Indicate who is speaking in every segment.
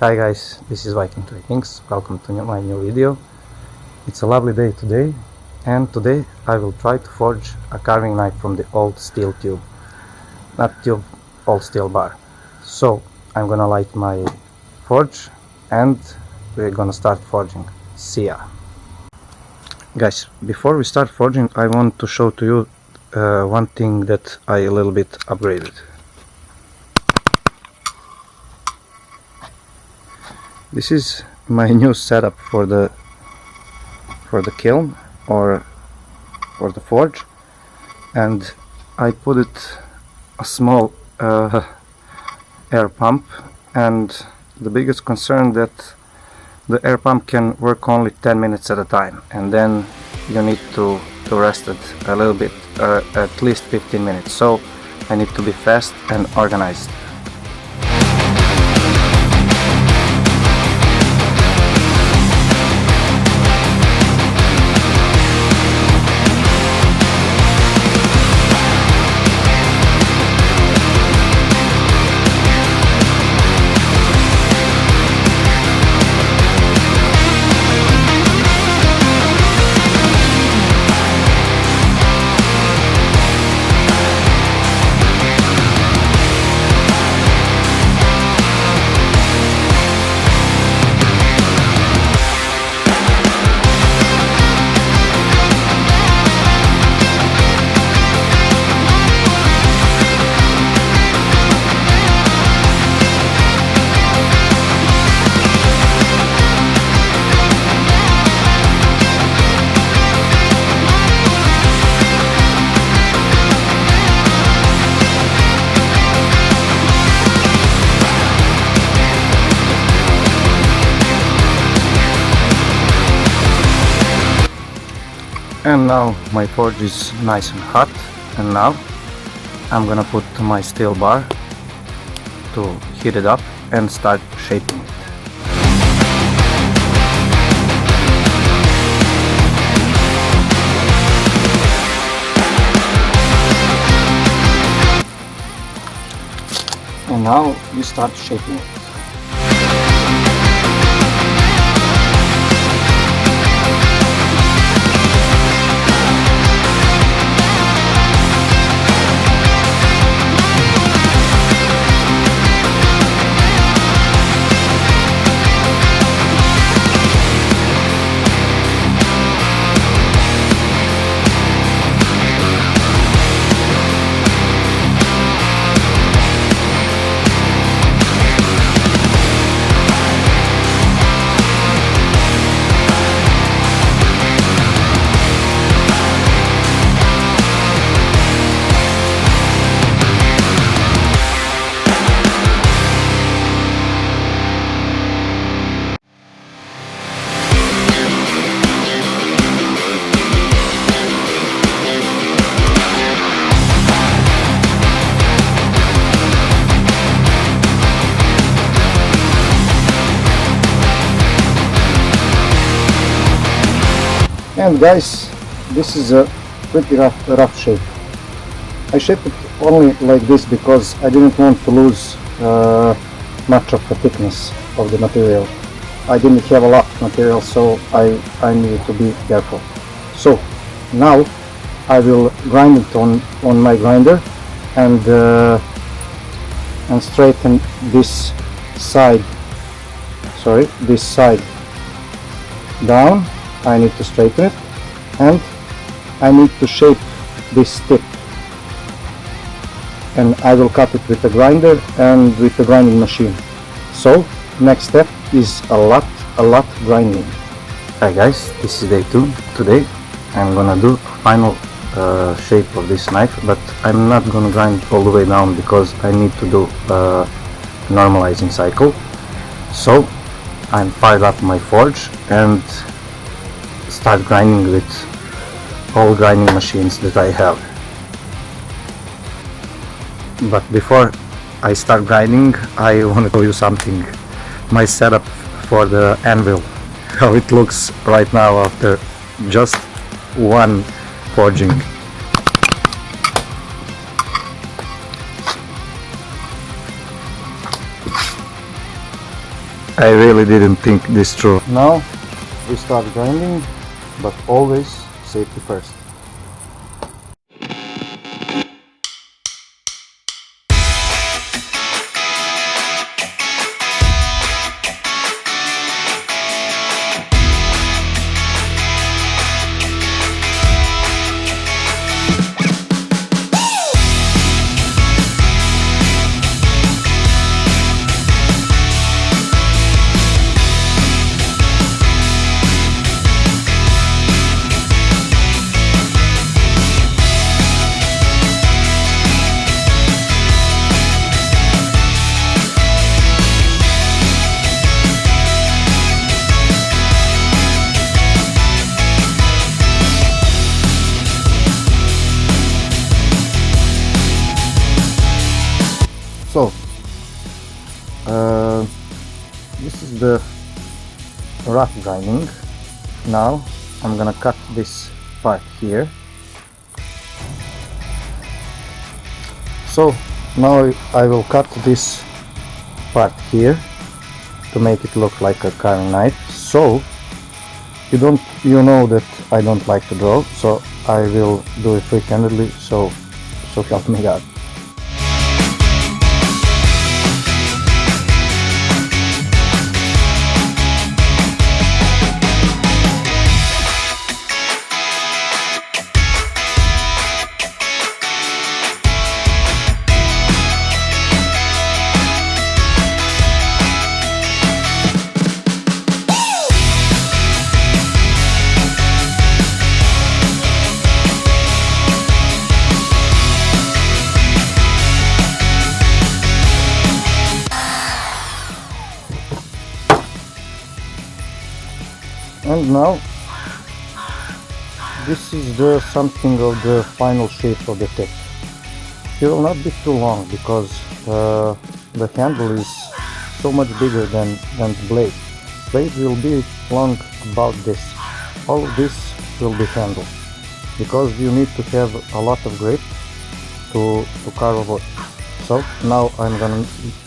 Speaker 1: Hi guys, this is Viking. Welcome to my new video. It's a lovely day today, and today I will try to forge a carving knife from the old steel tube. Not tube, old steel bar. So I'm gonna light my forge and we're gonna start forging. See ya! Guys, before we start forging I want to show to you one thing that I a little bit upgraded. This is my new setup for the kiln or for the forge, and I put it a small air pump, and the biggest concern that the air pump can work only 10 minutes at a time, and then you need to rest it a little bit, at least 15 minutes, so I need to be fast and organized. And now my forge is nice and hot, and now I'm gonna put my steel bar to heat it up and start shaping it. And now we start shaping it. And guys, this is a pretty rough shape. I shaped it only like this because I didn't want to lose much of the thickness of the material. I didn't have a lot of material, so I needed to be careful. So now I will grind it on my grinder and straighten this side down. I need to straighten it, and I need to shape this tip, and I will cut it with the grinder and with the grinding machine. So next step is a lot grinding. Hi guys, this is day 2. Today I'm gonna do final shape of this knife, but I'm not gonna grind all the way down because I need to do a normalizing cycle. So I'm fired up my forge and start grinding with all grinding machines that I have. But before I start grinding, I want to show you something. My setup for the anvil, how it looks right now after just one forging. I really didn't think this through. Now we start grinding, but always safety first. So, this is the rough grinding. Now I'm gonna cut this part here. So now I will cut this part here to make it look like a carving knife. So you know that I don't like to draw, so I will do it freehandedly. So help me God. And now this is the something of the final shape of the tip. It will not be too long because the handle is so much bigger than the blade. Blade will be long about this. All of this will be handled because you need to have a lot of grip to carve wood. So now I'm gonna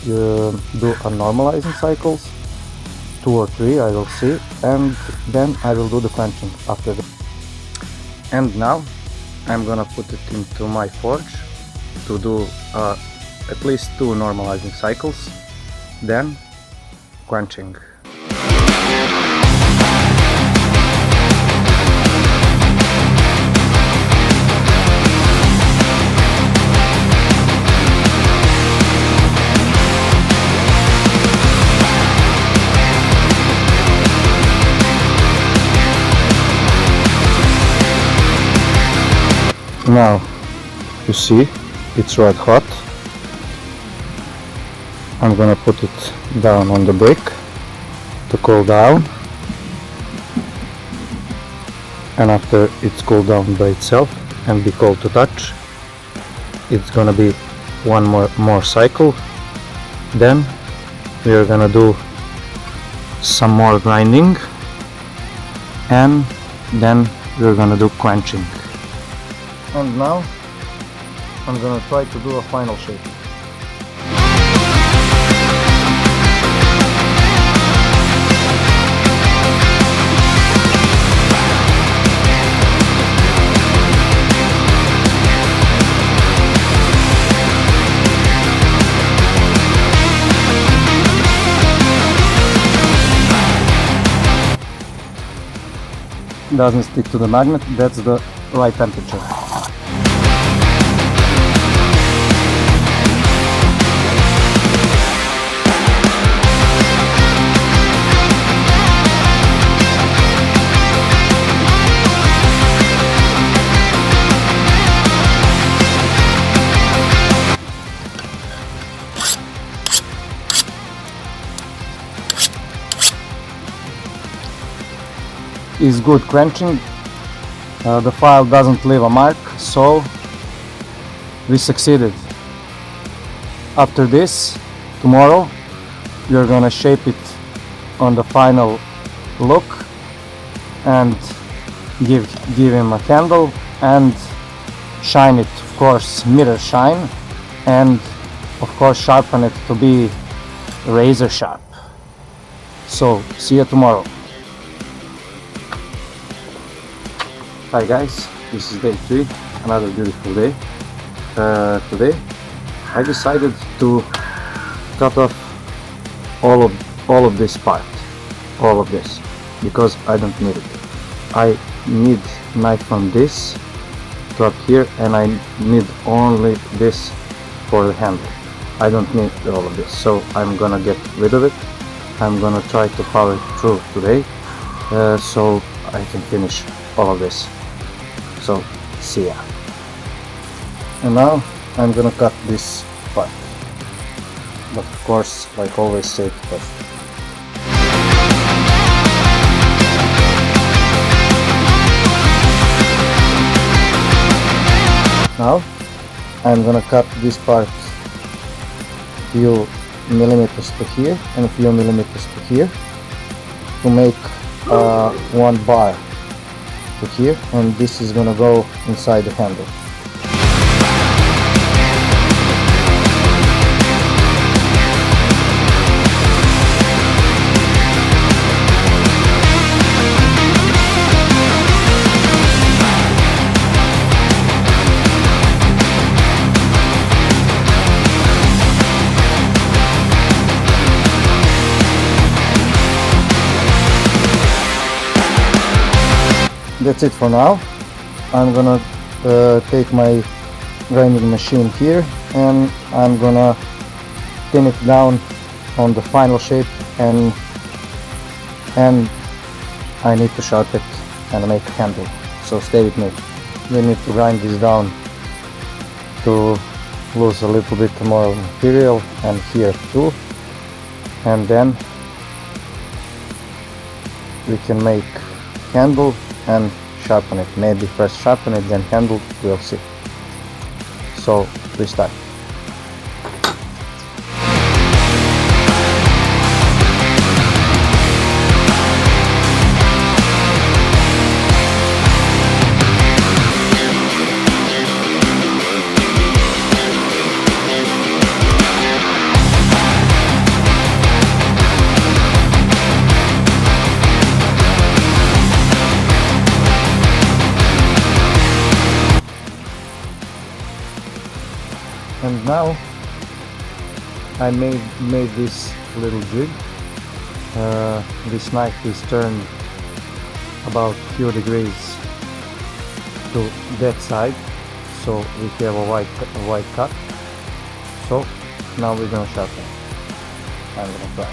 Speaker 1: do a normalizing cycles, 2 or 3 I will see, and then I will do the quenching after that. And now I'm gonna put it into my forge to do at least 2 normalizing cycles, then quenching. Now you see it's red hot. I'm gonna put it down on the brick to cool down, and after it's cooled down by itself and be cold to touch, it's gonna be one more cycle. Then we are gonna do some more grinding, and then we're gonna do quenching. And now I'm gonna try to do a final shape. Doesn't stick to the magnet, that's the right temperature. Is good quenching. The file doesn't leave a mark, so we succeeded. After this, tomorrow we're gonna shape it on the final look and give him a handle and shine it, of course mirror shine, and of course sharpen it to be razor sharp. So see you tomorrow. Hi guys, this is day 3, another beautiful day. Today I decided to cut off all of this part, all of this, because I don't need it. I need knife from this to up here, and I need only this for the handle. I don't need all of this, so I'm gonna get rid of it. I'm gonna try to power through today, so I can finish all of this. So see ya. And now I'm gonna cut this part, but of course, like always, safety first. Now I'm gonna cut this part few millimeters to here and a few millimeters to here to make one bar to here, and this is gonna go inside the handle. That's it for now. I'm gonna take my grinding machine here, and I'm gonna thin it down on the final shape, and I need to sharpen it and make a handle. So stay with me. We need to grind this down to lose a little bit more material, and here too, and then we can make handle and sharpen it. Maybe first sharpen it, then handle, we'll see. So we start. And now I made this little jig. This knife is turned about few degrees to that side, so we have a white cut. So now we're gonna sharpen. I'm gonna try.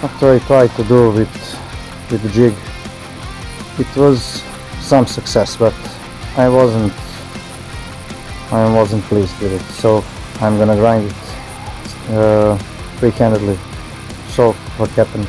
Speaker 1: After I tried to do with the jig, it was some success, but I wasn't pleased with it. So I'm gonna grind it free-handedly. So what happened.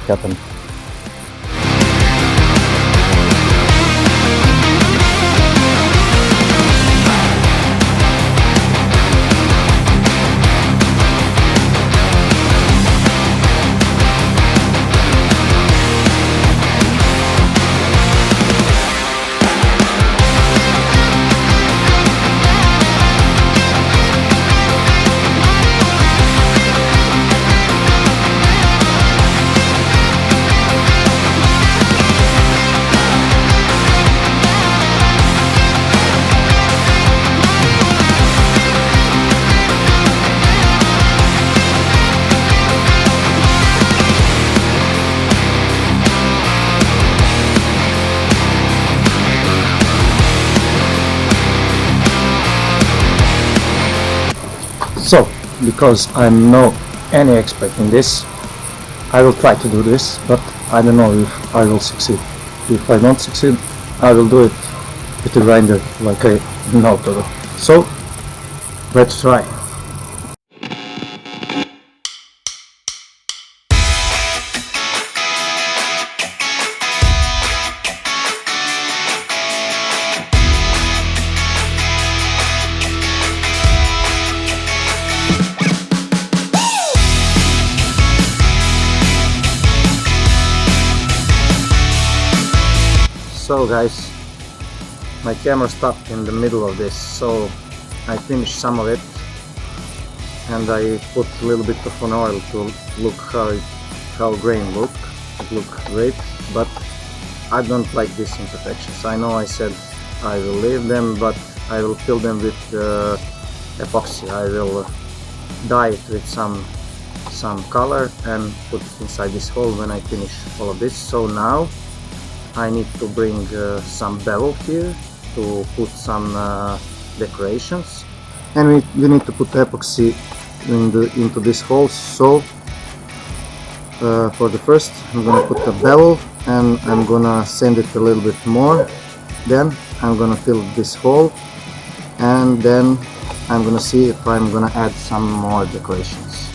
Speaker 1: So, because I'm no any expert in this, I will try to do this, but I don't know if I will succeed. If I don't succeed, I will do it with a grinder like I know to do. So, let's try. So guys, my camera stopped in the middle of this, so I finished some of it and I put a little bit of an oil to look how grain look. It looked great, but I don't like these imperfections. I know I said I will leave them, but I will fill them with epoxy. I will dye it with some color and put it inside this hole when I finish all of this. So now I need to bring some bevel here to put some decorations, and we need to put epoxy into this hole. So for the first, I'm gonna put the bevel and I'm gonna sand it a little bit more. Then I'm gonna fill this hole, and then I'm gonna see if I'm gonna add some more decorations.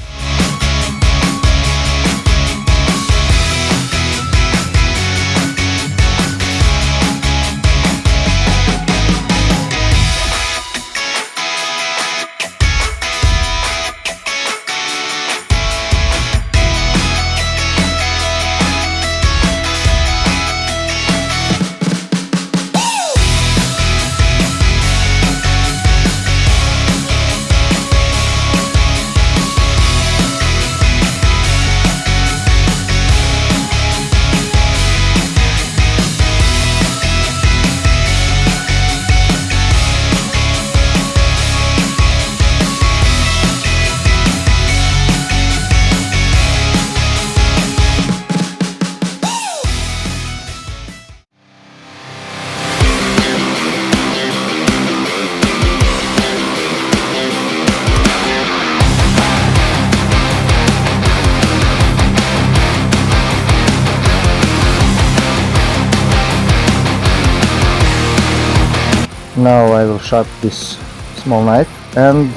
Speaker 1: Now I will sharpen this small knife, and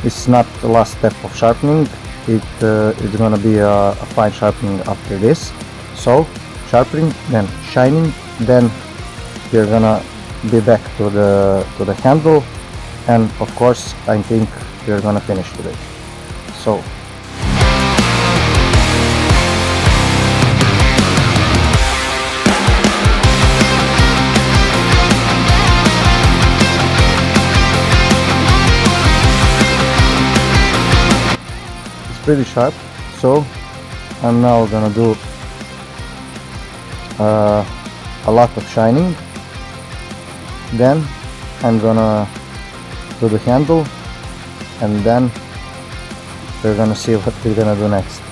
Speaker 1: it's not the last step of sharpening. It's gonna be a fine sharpening after this. So sharpening, then shining, then we're gonna be back to the handle, and of course I think we're gonna finish today. So pretty sharp, so I'm now gonna do a lot of shining. Then I'm gonna do the handle, and then we're gonna see what we're gonna do next.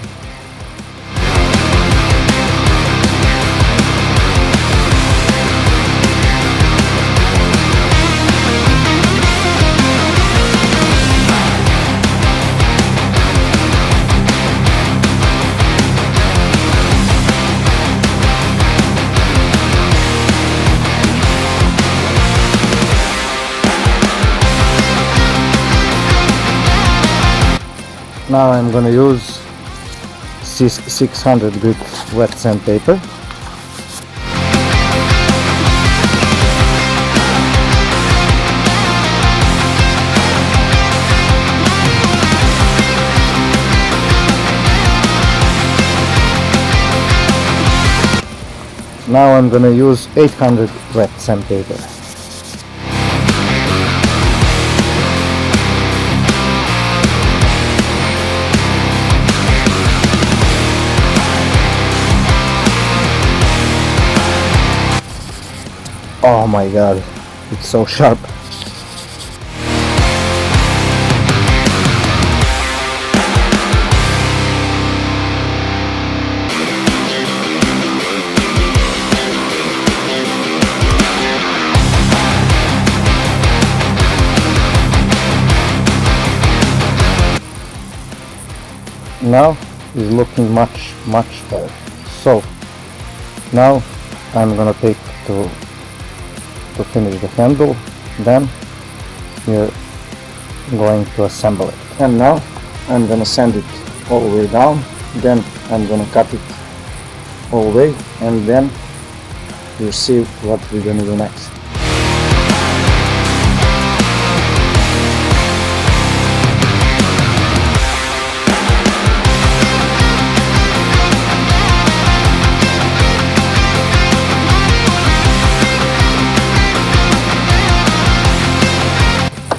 Speaker 1: Now I'm gonna use 600 grit wet sandpaper. Now I'm gonna use 800 wet sandpaper. Oh my god, it's so sharp. Now it's looking much better. So now I'm gonna take to finish the handle, then we're going to assemble it. And now I'm gonna sand it all the way down, then I'm gonna cut it all the way, and then you'll see what we're gonna do next.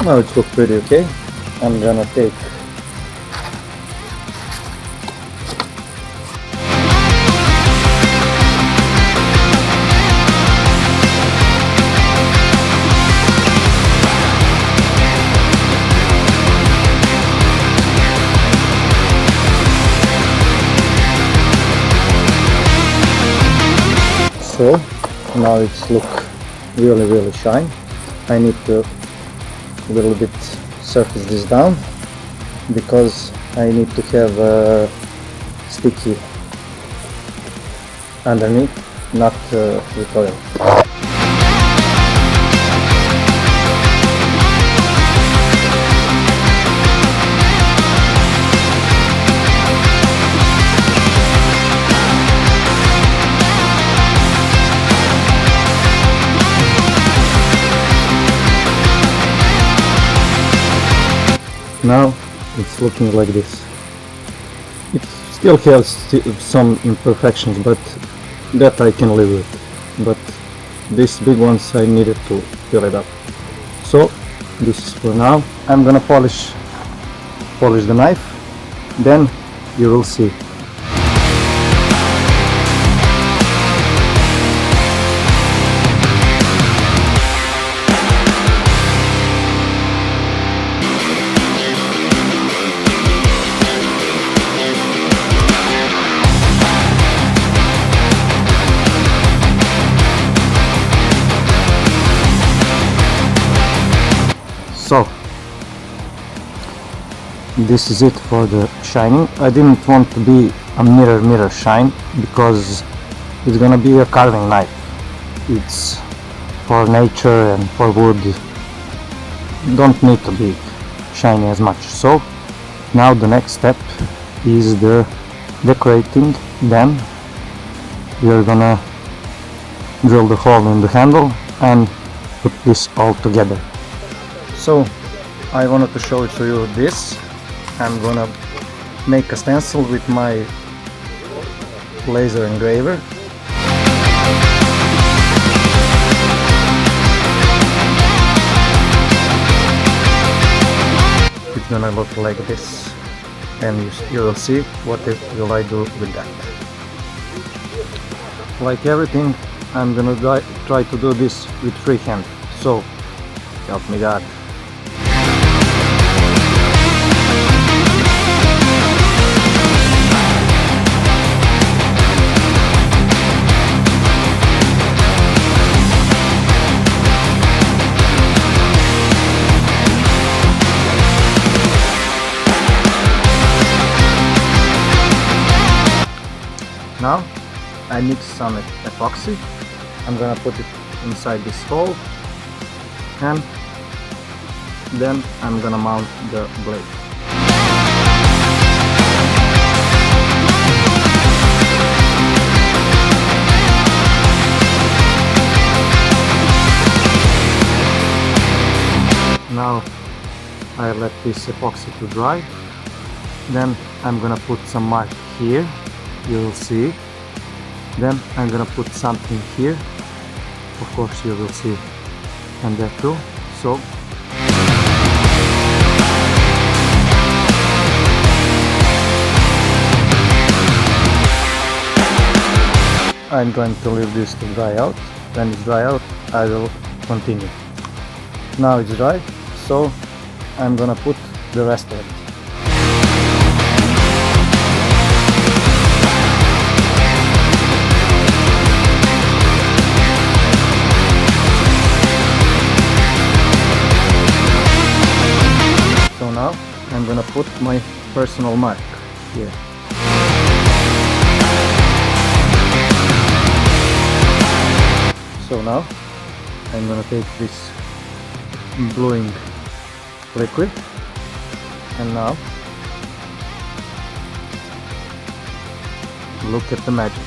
Speaker 1: Now it looks pretty okay. I'm gonna take so now it's look really shine. I need to a little bit surface this down because I need to have a sticky underneath, not with oil. Now it's looking like this. It still has some imperfections, but that I can live with. But these big ones I needed to fill it up. So this is for now. I'm gonna polish the knife, then you will see. So this is it for the shining. I didn't want to be a mirror shine because it's gonna be a carving knife. It's for nature and for wood. Don't need to be shiny as much. So now the next step is the decorating. Then we're gonna drill the hole in the handle and put this all together. So I wanted to show it to you this. I'm gonna make a stencil with my laser engraver. It's gonna look like this, and you will see what will I do with that. Like everything, I'm gonna try to do this with freehand, so help me God. Now I mix some epoxy. I'm gonna put it inside this hole, and then I'm gonna mount the blade. Now I let this epoxy to dry. Then I'm gonna put some mark here. You will see. Then I'm gonna put something here. Of course you will see, and there too. So I'm going to leave this to dry out. When it's dry out, I will continue. Now it's dry, so I'm gonna put the rest of it. So now I'm gonna put my personal mark here. So now I'm gonna take this bluing liquid, and now look at the magic.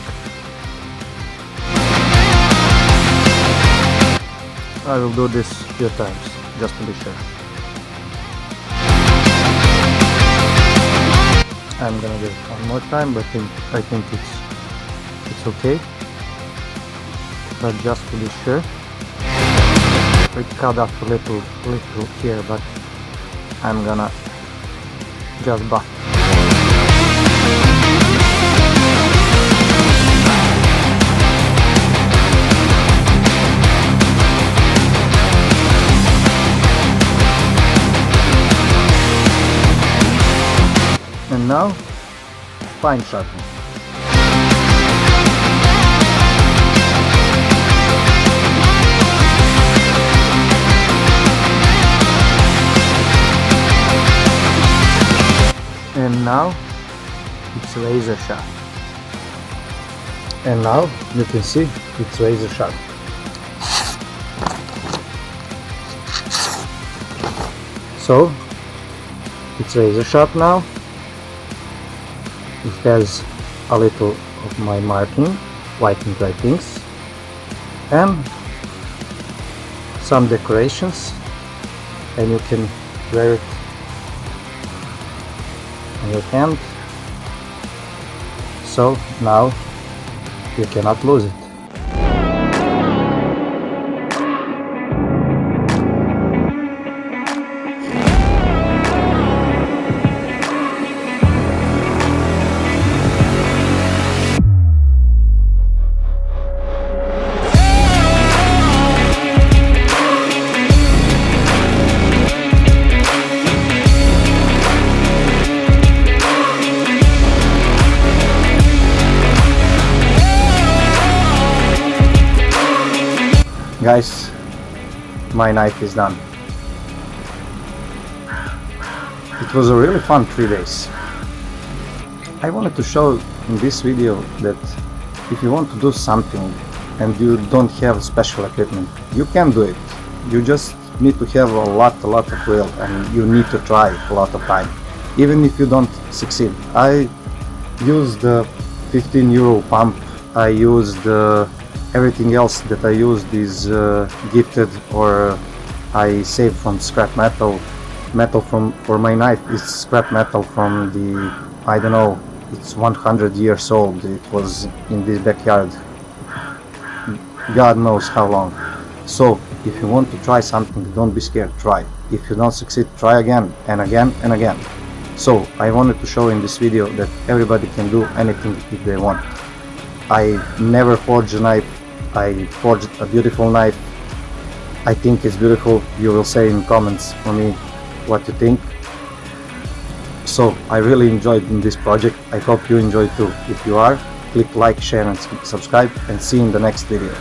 Speaker 1: I will do this a few times just to be sure. I'm gonna do it one more time, but I think it's okay. But just to be sure, it cut off a little here, but I'm gonna just buff. And now, fine sharpening. And now, it's razor sharp. And now, you can see, it's razor sharp. So, it's razor sharp now. It has a little of my marking, Viking writings, and some decorations, and you can wear it on your hand, so now you cannot lose it. Guys, my knife is done. It was a really fun 3 days. I wanted to show in this video that if you want to do something and you don't have special equipment, you can do it. You just need to have a lot of will, and you need to try a lot of time, even if you don't succeed. I used the 15 euro pump. I used everything else that I used is gifted, or I saved from scrap metal. For my knife is scrap metal from the, I don't know, it's 100 years old. It was in this backyard, God knows how long. So if you want to try something, don't be scared, try. If you don't succeed, try again and again and again. So I wanted to show in this video that everybody can do anything if they want. I never forged a knife. I forged a beautiful knife. I think it's beautiful. You will say in comments for me what you think. So I really enjoyed in this project. I hope you enjoyed too. If you are, click like, share and subscribe, and see you in the next video.